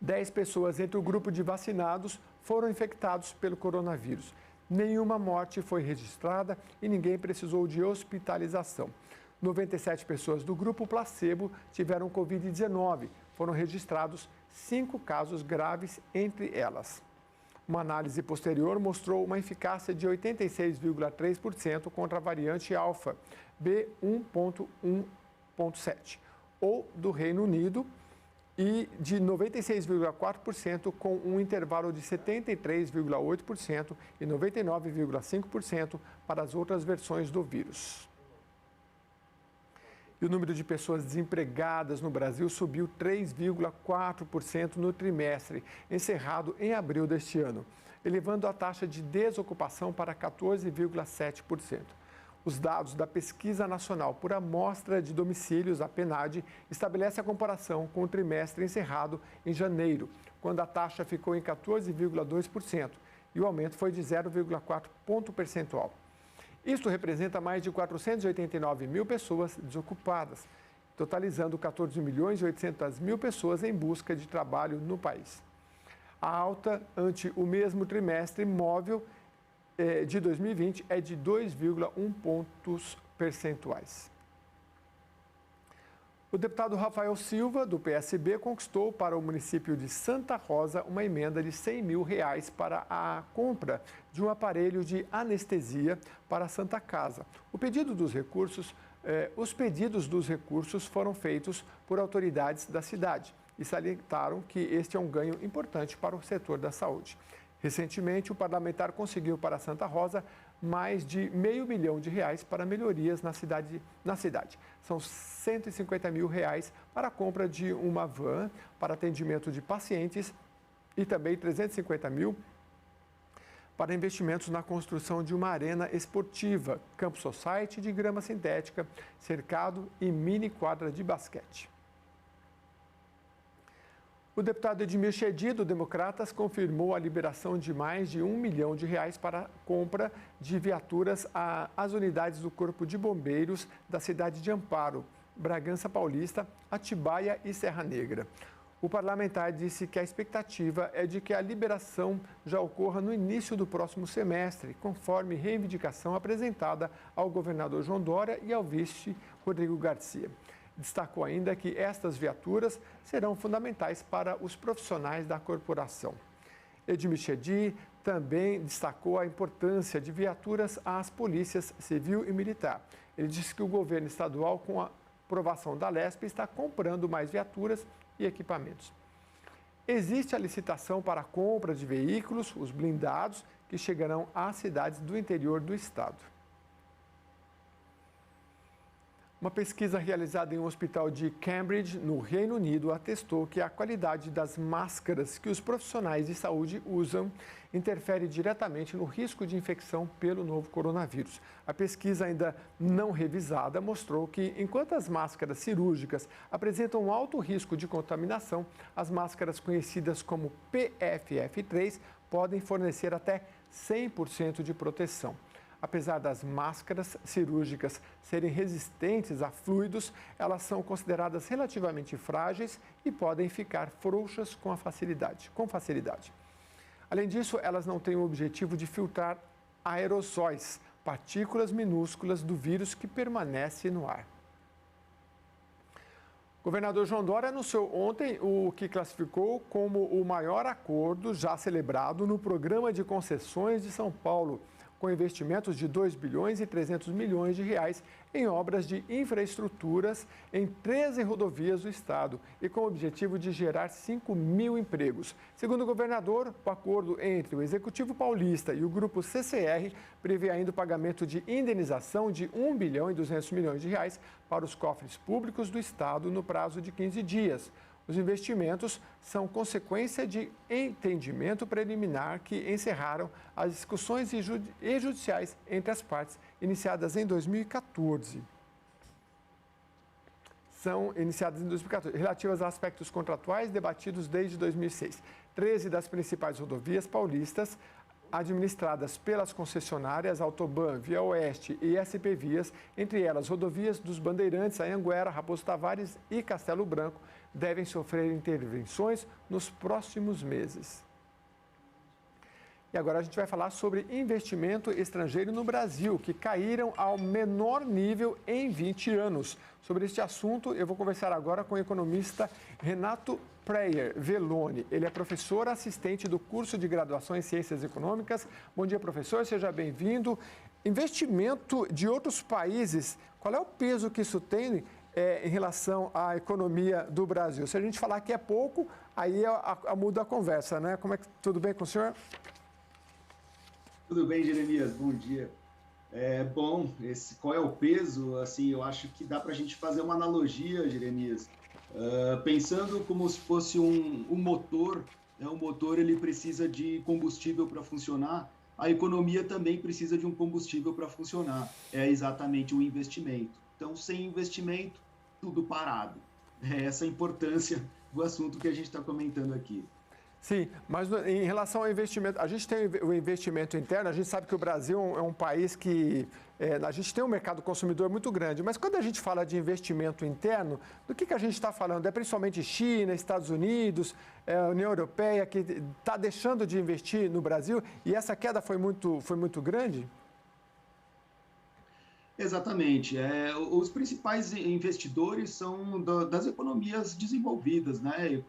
10 pessoas entre o grupo de vacinados foram infectados pelo coronavírus. Nenhuma morte foi registrada e ninguém precisou de hospitalização. 97 pessoas do grupo placebo tiveram Covid-19. Foram registrados 5 casos graves entre elas. Uma análise posterior mostrou uma eficácia de 86,3% contra a variante alfa B1.1.7, ou do Reino Unido, e de 96,4% com um intervalo de 73,8% e 99,5% para as outras versões do vírus. E o número de pessoas desempregadas no Brasil subiu 3,4% no trimestre, encerrado em abril deste ano, elevando a taxa de desocupação para 14,7%. Os dados da Pesquisa Nacional por Amostra de Domicílios, a PNAD, estabelece a comparação com o trimestre encerrado em janeiro, quando a taxa ficou em 14,2% e o aumento foi de 0,4 ponto percentual. Isto representa mais de 489 mil pessoas desocupadas, totalizando 14 milhões e 800 mil pessoas em busca de trabalho no país. A alta ante o mesmo trimestre móvel de 2020 é de 2,1 pontos percentuais. O deputado Rafael Silva, do PSB, conquistou para o município de Santa Rosa uma emenda de R$100 mil para a compra de um aparelho de anestesia para a Santa Casa. Os pedidos dos recursos foram feitos por autoridades da cidade e salientaram que este é um ganho importante para o setor da saúde. Recentemente, o parlamentar conseguiu para Santa Rosa mais de R$500 mil para melhorias na cidade. São R$150 mil para a compra de uma van para atendimento de pacientes e também R$350 mil para investimentos na construção de uma arena esportiva, campo society de grama sintética, cercado e mini quadra de basquete. O deputado Edmir Chedid, do Democratas, confirmou a liberação de mais de R$1 milhão para a compra de viaturas às unidades do Corpo de Bombeiros da cidade de Amparo, Bragança Paulista, Atibaia e Serra Negra. O parlamentar disse que a expectativa é de que a liberação já ocorra no início do próximo semestre, conforme reivindicação apresentada ao governador João Dória e ao vice Rodrigo Garcia. Destacou ainda que estas viaturas serão fundamentais para os profissionais da corporação. Edmir Chedid também destacou a importância de viaturas às polícias civil e militar. Ele disse que o governo estadual, com a aprovação da LESP, está comprando mais viaturas e equipamentos. Existe a licitação para a compra de veículos, os blindados, que chegarão às cidades do interior do estado. Uma pesquisa realizada em um hospital de Cambridge, no Reino Unido, atestou que a qualidade das máscaras que os profissionais de saúde usam interfere diretamente no risco de infecção pelo novo coronavírus. A pesquisa, ainda não revisada, mostrou que, enquanto as máscaras cirúrgicas apresentam um alto risco de contaminação, as máscaras conhecidas como PFF3 podem fornecer até 100% de proteção. Apesar das máscaras cirúrgicas serem resistentes a fluidos, elas são consideradas relativamente frágeis e podem ficar frouxas com facilidade. Além disso, elas não têm o objetivo de filtrar aerossóis, partículas minúsculas do vírus que permanece no ar. O governador João Dória anunciou ontem o que classificou como o maior acordo já celebrado no Programa de Concessões de São Paulo, com investimentos de 2 bilhões e 300 milhões de reais em obras de infraestruturas em 13 rodovias do estado e com o objetivo de gerar 5 mil empregos. Segundo o governador, o acordo entre o Executivo Paulista e o Grupo CCR prevê ainda o pagamento de indenização de 1 bilhão e 200 milhões de reais para os cofres públicos do estado no prazo de 15 dias. Os investimentos são consequência de entendimento preliminar que encerraram as discussões judiciais entre as partes, iniciadas em 2014. São iniciadas em 2014, relativas a aspectos contratuais debatidos desde 2006. 13 das principais rodovias paulistas, administradas pelas concessionárias Autoban, Via Oeste e SP Vias, entre elas rodovias dos Bandeirantes, Anhanguera, Raposo Tavares e Castelo Branco, devem sofrer intervenções nos próximos meses. E agora a gente vai falar sobre investimento estrangeiro no Brasil, que caíram ao menor nível em 20 anos. Sobre este assunto, eu vou conversar agora com o economista Renato Preyer Veloni. Ele é professor assistente do curso de graduação em Ciências Econômicas. Bom dia, professor, seja bem-vindo. Investimento de outros países, qual é o peso que isso tem em relação à economia do Brasil? Se a gente falar que é pouco, aí muda a conversa, né? Tudo bem com o senhor? Tudo bem, Jeremias, bom dia. Qual é o peso? Assim, eu acho que dá para a gente fazer uma analogia, Jeremias, pensando como se fosse um motor, né? O motor ele precisa de combustível para funcionar, a economia também precisa de um combustível para funcionar, é exatamente o investimento. Então, sem investimento, tudo parado. É essa a importância do assunto que a gente está comentando aqui. Sim, mas em relação ao investimento, a gente tem o investimento interno, a gente sabe que o Brasil é um país que a gente tem um mercado consumidor muito grande, mas quando a gente fala de investimento interno, do que a gente está falando? É principalmente China, Estados Unidos, União Europeia, que está deixando de investir no Brasil e essa queda foi muito grande? Exatamente. Os principais investidores são das economias desenvolvidas, né?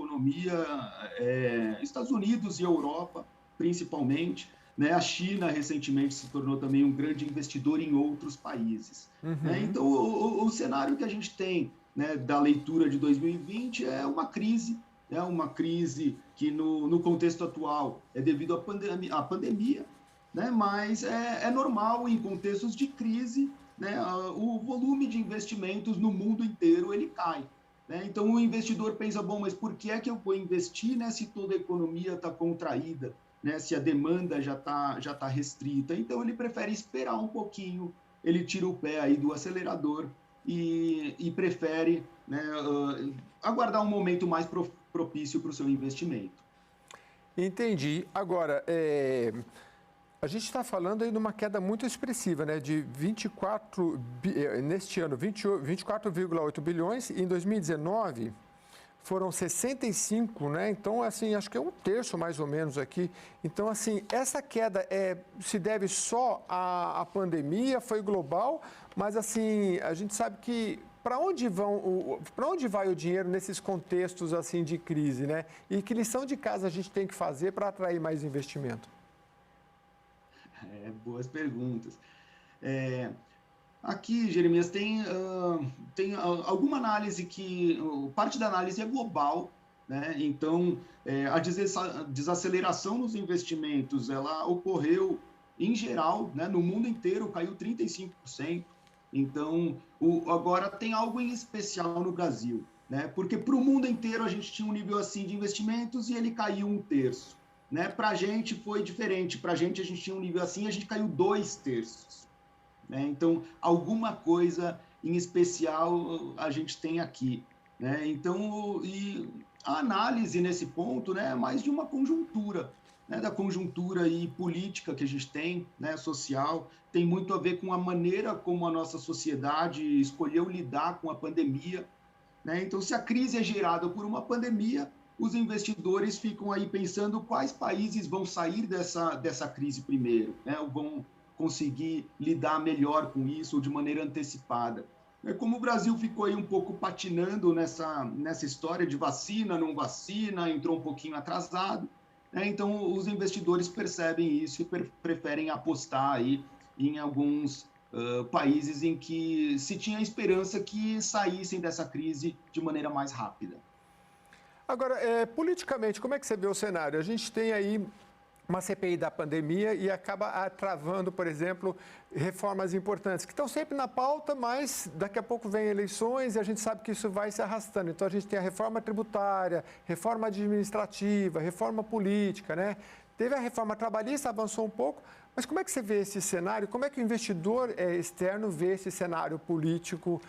Estados Unidos e Europa, principalmente. Né? A China, recentemente, se tornou também um grande investidor em outros países. Uhum. Né? Então, o cenário que a gente tem, né, da leitura de 2020 é uma crise, né? Uma crise que, no contexto atual, é devido à pandemia, né? Mas é normal, em contextos de crise, né, o volume de investimentos no mundo inteiro ele cai. Né? Então, o investidor pensa, mas por que é que eu vou investir, né, se toda a economia está contraída, né, se a demanda já tá restrita? Então, ele prefere esperar um pouquinho, ele tira o pé aí do acelerador e prefere, né, aguardar um momento mais propício para o seu investimento. Entendi. Agora, a gente está falando aí de uma queda muito expressiva, né? De 24, neste ano, 24,8 bilhões, e em 2019 foram 65, né? Então, assim, acho que é um terço mais ou menos aqui. Então, assim, essa queda se deve só à pandemia, foi global, mas, assim, a gente sabe que para onde vai o dinheiro nesses contextos, assim, de crise, né? E que lição de casa a gente tem que fazer para atrair mais investimento? Boas perguntas. Aqui, Jeremias, tem alguma análise parte da análise é global, né? Então, a desaceleração nos investimentos, ela ocorreu em geral, né? No mundo inteiro, caiu 35%. Então, agora tem algo em especial no Brasil, né? Porque para o mundo inteiro a gente tinha um nível assim de investimentos e ele caiu 1/3. Né? Para a gente foi diferente, para a gente tinha um nível assim, a gente caiu 2/3. Né? Então, alguma coisa em especial a gente tem aqui. Né? Então, a análise nesse ponto, né, é mais de uma conjuntura, né, da conjuntura aí política que a gente tem, né, social, tem muito a ver com a maneira como a nossa sociedade escolheu lidar com a pandemia. Né? Então, se a crise é gerada por uma pandemia, os investidores ficam aí pensando quais países vão sair dessa crise primeiro, né? Ou vão conseguir lidar melhor com isso ou de maneira antecipada. Como o Brasil ficou aí um pouco patinando nessa história de vacina, não vacina, entrou um pouquinho atrasado, né? Então os investidores percebem isso e preferem apostar aí em alguns países em que se tinha esperança que saíssem dessa crise de maneira mais rápida. Agora, politicamente, como é que você vê o cenário? A gente tem aí uma CPI da pandemia e acaba travando, por exemplo, reformas importantes, que estão sempre na pauta, mas daqui a pouco vem eleições e a gente sabe que isso vai se arrastando. Então, a gente tem a reforma tributária, reforma administrativa, reforma política, né? Teve a reforma trabalhista, avançou um pouco, mas como é que você vê esse cenário? Como é que o investidor externo vê esse cenário político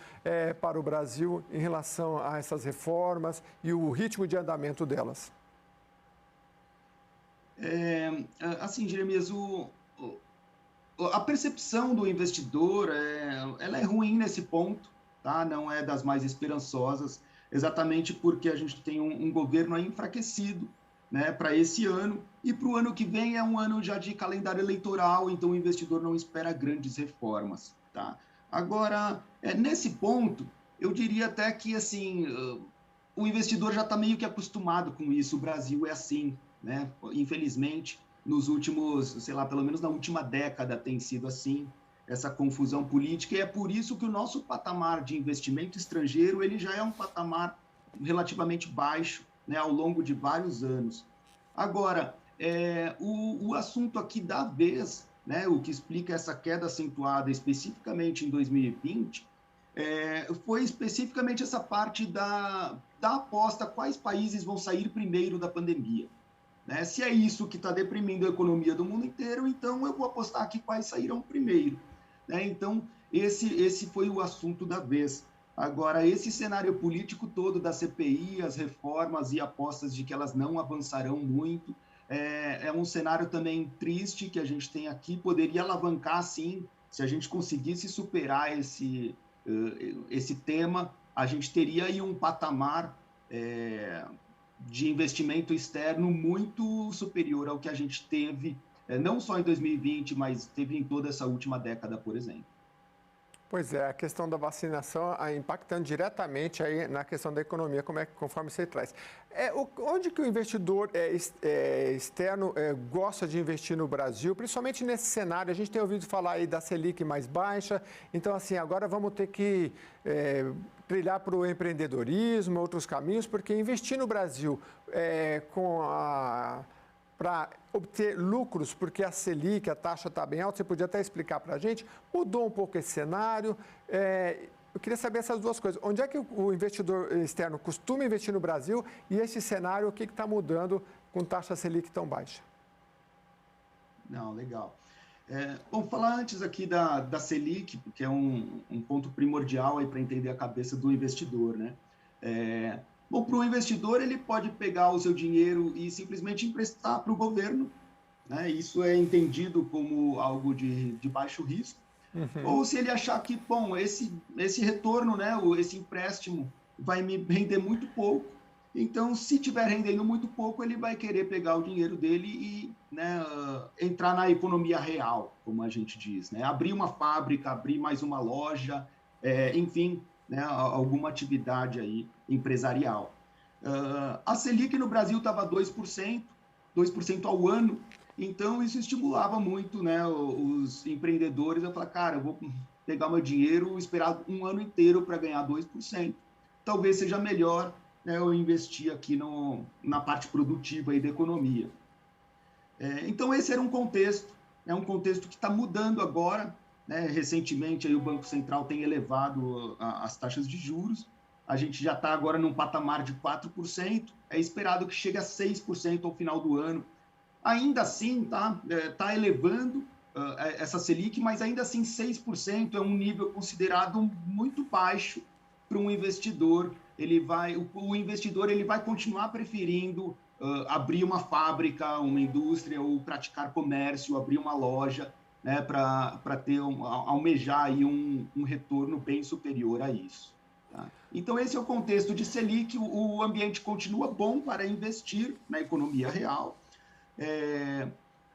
para o Brasil em relação a essas reformas e o ritmo de andamento delas? Assim, Jeremias, a percepção do investidor ela é ruim nesse ponto, tá? Não é das mais esperançosas, exatamente porque a gente tem um governo aí enfraquecido, né, para esse ano, e para o ano que vem é um ano já de calendário eleitoral, então o investidor não espera grandes reformas, tá? Agora, nesse ponto, eu diria até que, assim, o investidor já está meio que acostumado com isso, o Brasil é assim, né? Infelizmente, nos últimos, sei lá, pelo menos na última década tem sido assim, essa confusão política, e é por isso que o nosso patamar de investimento estrangeiro, ele já é um patamar relativamente baixo, né, ao longo de vários anos. Agora, o assunto aqui da vez, né, o que explica essa queda acentuada especificamente em 2020, foi especificamente essa parte da aposta quais países vão sair primeiro da pandemia. Né? Se é isso que está deprimindo a economia do mundo inteiro, então eu vou apostar aqui quais sairão primeiro. Né? Então, esse foi o assunto da vez. Agora, esse cenário político todo da CPI, as reformas e apostas de que elas não avançarão muito, é um cenário também triste que a gente tem aqui, poderia alavancar, sim, se a gente conseguisse superar esse tema, a gente teria aí um patamar de investimento externo muito superior ao que a gente teve, não só em 2020, mas teve em toda essa última década, por exemplo. Pois é, a questão da vacinação impactando diretamente aí na questão da economia, conforme você traz. Onde que o investidor externo gosta de investir no Brasil, principalmente nesse cenário? A gente tem ouvido falar aí da Selic mais baixa, então assim, agora vamos ter que trilhar para o empreendedorismo, outros caminhos, porque investir no Brasil para obter lucros, porque a Selic, a taxa está bem alta, você podia até explicar para a gente, mudou um pouco esse cenário. Eu queria saber essas duas coisas. Onde é que o investidor externo costuma investir no Brasil e esse cenário, o que está mudando com taxa Selic tão baixa? Não, legal. Vamos falar antes aqui da Selic, porque é um ponto primordial para entender a cabeça do investidor, né? Bom, para o investidor, ele pode pegar o seu dinheiro e simplesmente emprestar para o governo, né? Isso é entendido como algo de baixo risco. Uhum. Ou se ele achar que, bom, esse retorno, né, esse empréstimo vai me render muito pouco, então, se estiver rendendo muito pouco, ele vai querer pegar o dinheiro dele e, né, entrar na economia real, como a gente diz, né? Abrir uma fábrica, abrir mais uma loja, enfim, né, alguma atividade aí empresarial. A Selic no Brasil estava 2% ao ano, então isso estimulava muito, né, os empreendedores a falar, cara, eu vou pegar meu dinheiro e esperar um ano inteiro para ganhar 2%. Talvez seja melhor, né, eu investir aqui na parte produtiva aí da economia. Então esse era um contexto que está mudando agora, né? Recentemente aí o Banco Central tem elevado as taxas de juros, a gente já está agora num patamar de 4%, é esperado que chegue a 6% ao final do ano. Ainda assim, tá elevando essa Selic, mas ainda assim 6% é um nível considerado muito baixo para um investidor. O investidor ele vai continuar preferindo abrir uma fábrica, uma indústria, ou praticar comércio, abrir uma loja, né, para almejar aí um retorno bem superior a isso. Tá? Então, esse é o contexto de Selic. O ambiente continua bom para investir na economia real.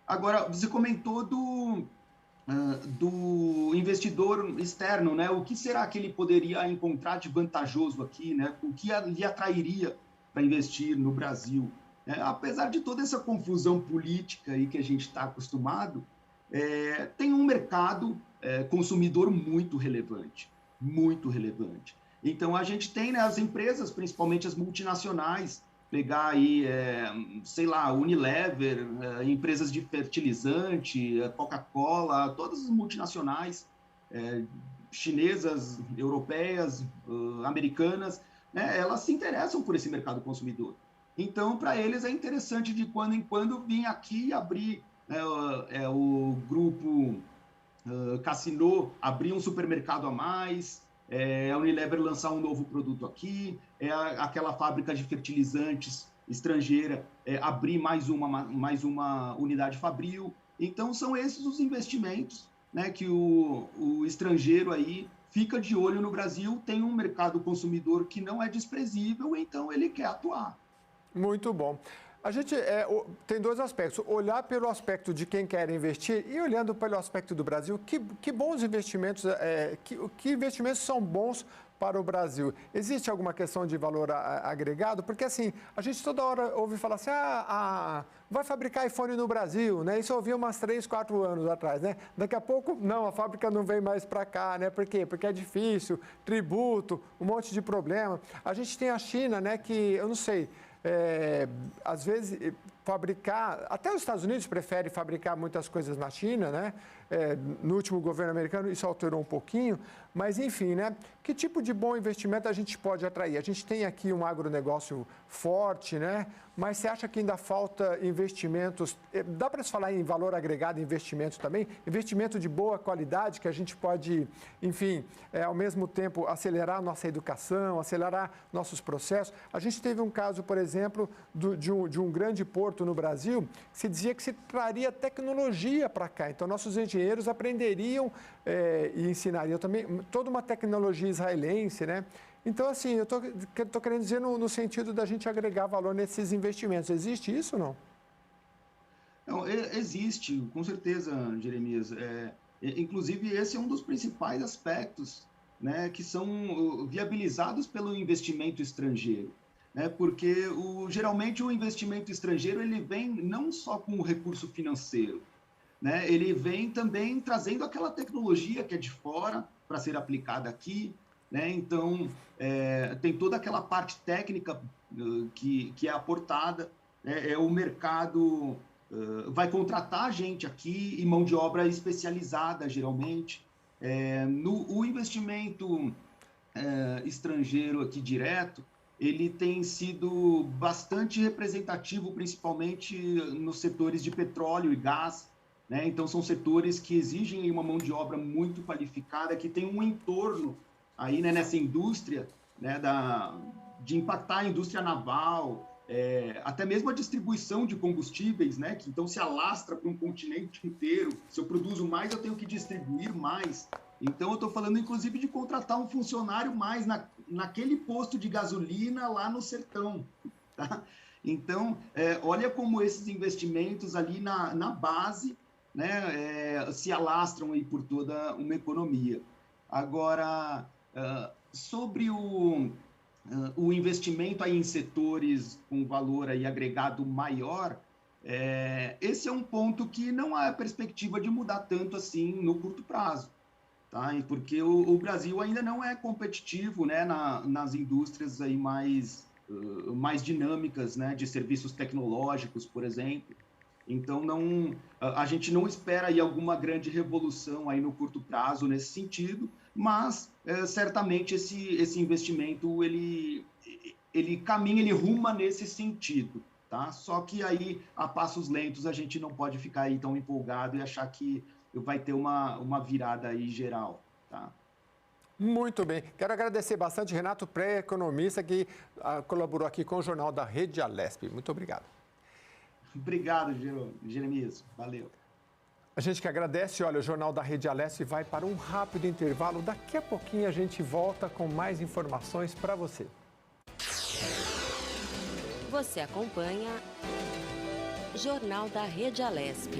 Agora, você comentou do investidor externo, né? O que será que ele poderia encontrar de vantajoso aqui, né? O que lhe atrairia para investir no Brasil? Apesar de toda essa confusão política aí que a gente está acostumado, tem um mercado consumidor muito relevante, muito relevante. Então, a gente tem, né, as empresas, principalmente as multinacionais, pegar aí, sei lá, Unilever, empresas de fertilizante, Coca-Cola, todas as multinacionais, chinesas, europeias, americanas, né, elas se interessam por esse mercado consumidor. Então, para eles é interessante de quando em quando vir aqui abrir, o grupo Casino, abrir um supermercado a mais, a Unilever lançar um novo produto aqui, aquela fábrica de fertilizantes estrangeira abrir mais uma unidade fabril. Então, são esses os investimentos, né, que o estrangeiro aí fica de olho no Brasil, tem um mercado consumidor que não é desprezível, então ele quer atuar. Muito bom. A gente tem dois aspectos, olhar pelo aspecto de quem quer investir e olhando pelo aspecto do Brasil, que bons investimentos, que investimentos são bons para o Brasil. Existe alguma questão de valor agregado? Porque assim, a gente toda hora ouve falar assim, vai fabricar iPhone no Brasil, né? Isso eu ouvi umas 3, 4 anos atrás, né? Daqui a pouco, não, a fábrica não vem mais para cá, né? Por quê? Porque é difícil, tributo, um monte de problema. A gente tem a China, né, que, eu não sei, às vezes fabricar, até os Estados Unidos preferem fabricar muitas coisas na China, né? No último governo americano isso alterou um pouquinho, mas enfim, né? Que tipo de bom investimento a gente pode atrair? A gente tem aqui um agronegócio forte, né? Mas você acha que ainda falta investimentos? Dá para se falar em valor agregado, investimentos também? Investimento de boa qualidade que a gente pode, enfim, ao mesmo tempo acelerar nossa educação, acelerar nossos processos. A gente teve um caso, por exemplo, de um grande porto no Brasil, que se dizia que se traria tecnologia para cá. Então, nossos engenheiros aprenderiam e ensinariam também toda uma tecnologia israelense, né? Então, assim, eu estou querendo dizer no sentido da gente agregar valor nesses investimentos. Existe isso ou não? Não, existe, com certeza, Jeremias. Inclusive, esse é um dos principais aspectos, né, que são viabilizados pelo investimento estrangeiro. Né, porque geralmente o investimento estrangeiro ele vem não só com o recurso financeiro, né, ele vem também trazendo aquela tecnologia que é de fora para ser aplicada aqui. Né? Então, tem toda aquela parte técnica que é aportada, né? O mercado vai contratar a gente aqui e mão de obra especializada, geralmente. O investimento estrangeiro aqui direto, ele tem sido bastante representativo, principalmente nos setores de petróleo e gás. Né? Então, são setores que exigem uma mão de obra muito qualificada, que tem um entorno aí, né, nessa indústria, né, de impactar a indústria naval, até mesmo a distribuição de combustíveis, né, que então se alastra para um continente inteiro. Se eu produzo mais, eu tenho que distribuir mais. Então, eu estou falando, inclusive, de contratar um funcionário mais naquele posto de gasolina lá no sertão. Tá? Então, olha como esses investimentos ali na base, né, se alastram aí por toda uma economia. Agora, sobre o investimento aí em setores com valor aí agregado maior, esse é um ponto que não há perspectiva de mudar tanto assim no curto prazo, tá? Porque o Brasil ainda não é competitivo, né, nas indústrias aí mais dinâmicas, né, de serviços tecnológicos, por exemplo. Então, a gente não espera aí alguma grande revolução aí no curto prazo nesse sentido, mas certamente esse investimento ele caminha, ele ruma nesse sentido, tá? Só que aí a passos lentos a gente não pode ficar aí tão empolgado e achar que vai ter uma virada aí geral, tá? Muito bem. Quero agradecer bastante Renato Preia, economista, que colaborou aqui com o Jornal da Rede Alesp. Muito obrigado. Obrigado, Jeremias. Valeu. A gente que agradece. Olha, o Jornal da Rede Alesp vai para um rápido intervalo. Daqui a pouquinho a gente volta com mais informações para você. Você acompanha Jornal da Rede Alesp.